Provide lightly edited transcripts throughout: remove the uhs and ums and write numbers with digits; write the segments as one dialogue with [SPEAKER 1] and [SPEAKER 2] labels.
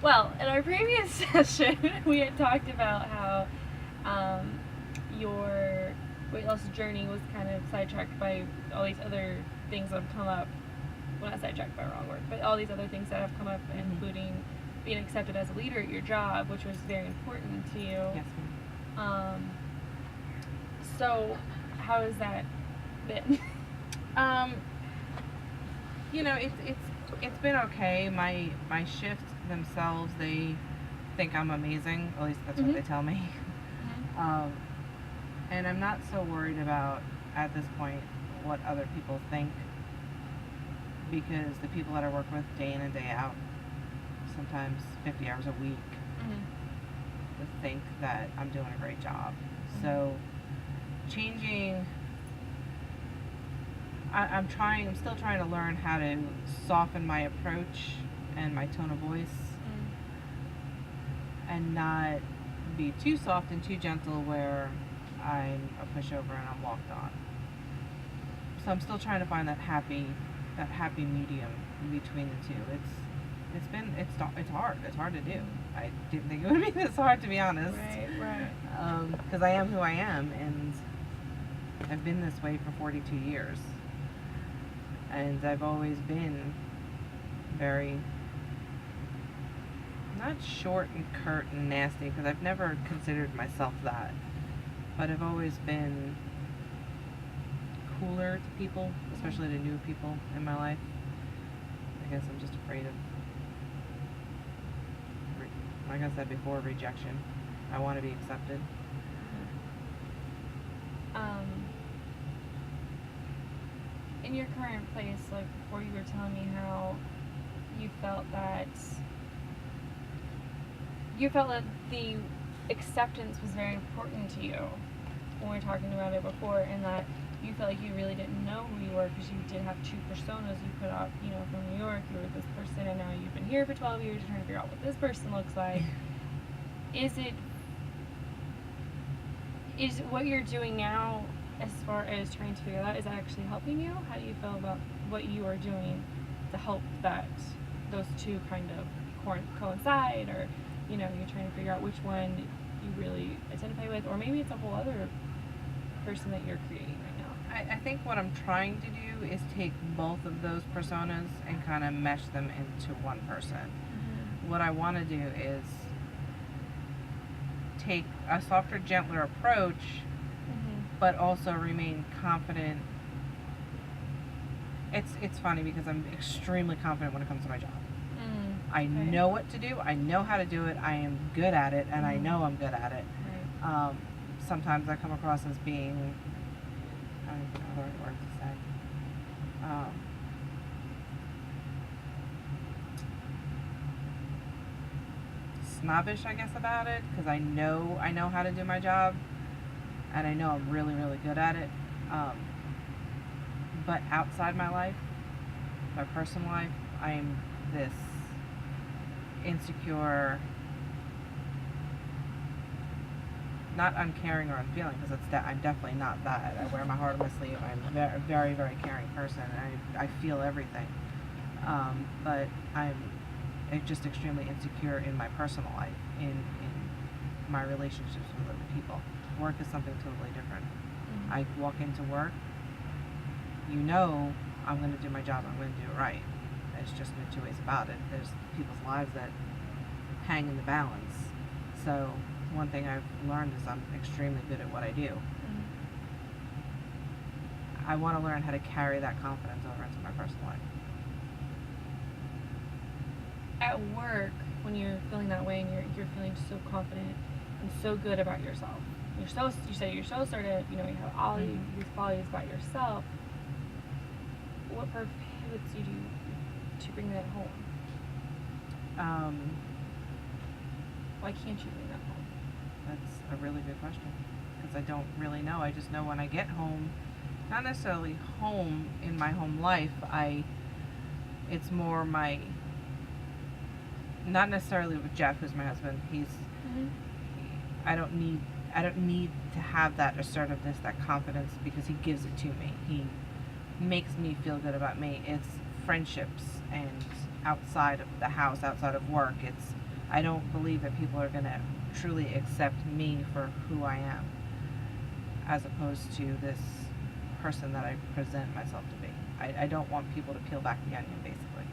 [SPEAKER 1] Well, in our previous session, we had talked about how your weight loss journey was kind of sidetracked by all these other things that have come up. Well, not sidetracked by a wrong word, but all these other things that have come up, including being accepted as a leader at your job, which was very important to you.
[SPEAKER 2] Yes, ma'am.
[SPEAKER 1] So, how has that been?
[SPEAKER 2] You know, it's been okay. My shifts themselves, they think I'm amazing. At least that's what they tell me. And I'm not so worried about, at this point, what other people think, because the people that I work with day in and day out, sometimes 50 hours a week, think that I'm doing a great job. So changing, I'm still trying to learn how to soften my approach and my tone of voice, and not be too soft and too gentle where I'm a pushover and I'm walked on. So I'm still trying to find that happy medium between the two. It's hard. It's hard to do. I didn't think it would be this hard, to be honest.
[SPEAKER 1] Right.
[SPEAKER 2] Because I am who I am, and I've been this way for 42 years. And I've always been very, not short and curt and nasty, because I've never considered myself that. But I've always been cooler to people, especially to new people in my life. I guess I'm just afraid of, like I said before, rejection. I want to be accepted.
[SPEAKER 1] In your current place, like before, you were telling me how you felt that the acceptance was very important to you when we were talking about it before, and that you felt like you really didn't know who you were because you did have two personas you put up. You know, from New York, you were this person, and now you've been here for 12 years, you're trying to figure out what this person looks like. Is what you're doing now, as far as trying to figure that out, is that actually helping you? How do you feel about what you are doing to help that those two kind of coincide, or, you know, you're trying to figure out which one you really identify with, or maybe it's a whole other person that you're creating right now?
[SPEAKER 2] I think what I'm trying to do is take both of those personas and kind of mesh them into one person. What I want to do is take a softer, gentler approach, but also remain confident. It's funny because I'm extremely confident when it comes to my job. I know what to do. I know how to do it. I am good at it, and I know I'm good at it. Sometimes I come across as being, I don't know the right word to say, snobbish, I guess, about it, because I know how to do my job, and I know I'm really, really good at it. But outside my life, my personal life, I'm this insecure, not uncaring or unfeeling, because I'm definitely not that. I wear my heart on my sleeve. I'm a very, very, very caring person. I feel everything. But I'm just extremely insecure in my personal life, in my relationships with other people. Work is something totally different. I walk into work, you know I'm going to do my job, I'm going to do it right. There's just no two ways about it. There's people's lives that hang in the balance. So one thing I've learned is I'm extremely good at what I do. I want to learn how to carry that confidence over into my personal life.
[SPEAKER 1] At work, when you're feeling that way and you're feeling so confident and so good about yourself, you say you're so assertive, you know, you have all these qualities about yourself. What prohibits you to bring that home? Why can't you bring that home?
[SPEAKER 2] That's a really good question, because I don't really know. I just know when I get home, not necessarily home in my home life, it's more my, not necessarily with Jeff, who's my husband. I don't need to have that assertiveness, that confidence, because he gives it to me. He makes me feel good about me. It's friendships and outside of the house, outside of work. It's I don't believe that people are going to truly accept me for who I am, as opposed to this person that I present myself to be. I don't want people to peel back the onion, basically,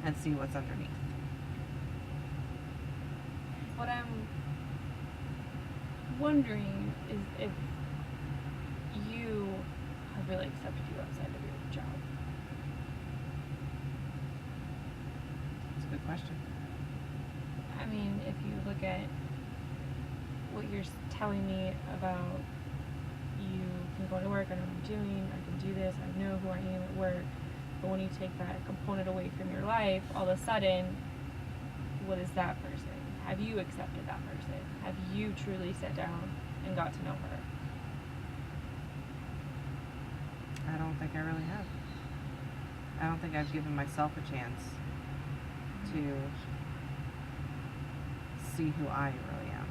[SPEAKER 2] and see what's underneath.
[SPEAKER 1] What I'm wondering is if you have really accepted you outside of your job.
[SPEAKER 2] It's a good question.
[SPEAKER 1] I mean, if you look at what you're telling me about, you can go to work, I know what I'm doing, I can do this, I know who I am at work, but when you take that component away from your life, all of a sudden, what is that person? Have you accepted that person? Have you truly sat down and got to know her?
[SPEAKER 2] I don't think I really have. I don't think I've given myself a chance to see who I really am.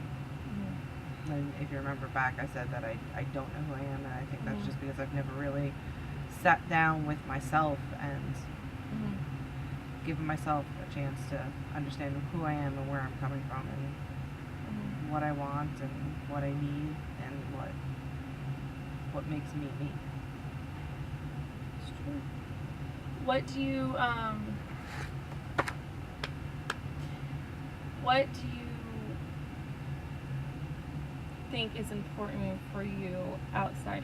[SPEAKER 1] Mm-hmm.
[SPEAKER 2] And if you remember back, I said that I don't know who I am, and I think that's
[SPEAKER 1] Mhm.
[SPEAKER 2] just because I've never really sat down with myself and
[SPEAKER 1] Mm-hmm.
[SPEAKER 2] given myself a chance to understand who I am and where I'm coming from and
[SPEAKER 1] Mm-hmm.
[SPEAKER 2] what I want and what I need and what makes me me.
[SPEAKER 1] It's true. What do you think is important for you outside of